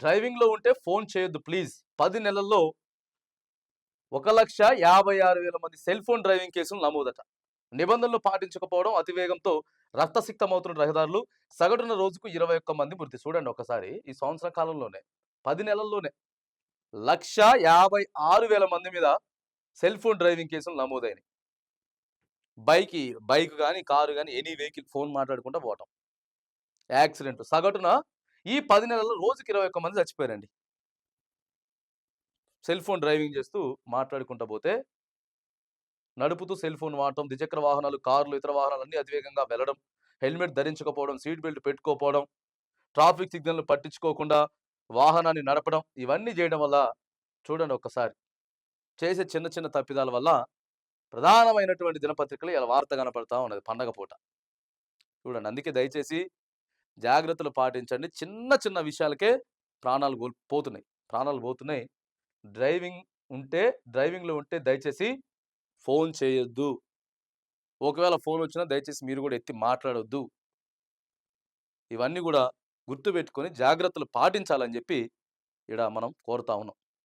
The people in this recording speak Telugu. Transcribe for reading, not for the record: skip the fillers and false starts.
డ్రైవింగ్‌లో ఉంటే ఫోన్ చేయొద్దు ప్లీజ్. 10 నెలల్లో 1,56,000 మంది సెల్ ఫోన్ డ్రైవింగ్ కేసులు నమోదట. నిబంధనలు పాటించకపోవడం, అతివేగంతో రక్తసిక్తమవుతున్న రహదారులు, సగటున రోజుకు 21 మంది మృతి. చూడండి ఒక్కసారి ఈ సంవత్సర కాలంలోనే 10 నెలల్లోనే 1,56,000 మంది మీద సెల్ ఫోన్ డ్రైవింగ్ కేసులు నమోదైనయి. బైక్ గాని, కారు గాని ఎనీ వెహికల్ ఫోన్ మాట్లాడుకుంటా పోవటం. యాక్సిడెంట్ సగటున ఈ 10 నెలల్లో రోజుకి 21 మంది చచ్చిపోయారండి. సెల్ ఫోన్ డ్రైవింగ్ చేస్తూ మాట్లాడుకుంటా పోతే, నడుపుతూ సెల్ ఫోన్ వాడటం, ద్విచక్ర వాహనాలు, కార్లు, ఇతర వాహనాలన్నీ అతివేగంగా వెళ్లడం, హెల్మెట్ ధరించకపోవడం, సీట్ బెల్ట్ పెట్టుకోకపోవడం, ట్రాఫిక్ సిగ్నల్‌లు పట్టించుకోకుండా వాహనాన్ని నడపడం, ఇవన్నీ చేయడం వల్ల చూడండి ఒక్కసారి. చేసే చిన్న చిన్న తప్పిదాల వల్ల ప్రధానమైనటువంటి దినపత్రికలు ఇలా వార్త కనపడతా ఉన్నది పండగ పూట. చూడండి అందుకే దయచేసి జాగ్రత్తలు పాటించండి. చిన్న చిన్న విషయాలకే ప్రాణాలు పోతున్నాయి. డ్రైవింగ్‌లో ఉంటే దయచేసి ఫోన్ చేయొద్దు. ఒకవేళ ఫోన్ వచ్చినా దయచేసి మీరు కూడా ఎత్తి మాట్లాడొద్దు. ఇవన్నీ కూడా గుర్తుపెట్టుకొని జాగ్రత్తలు పాటించాలని చెప్పి ఈడ మనం కోరుతా ఉన్నాం.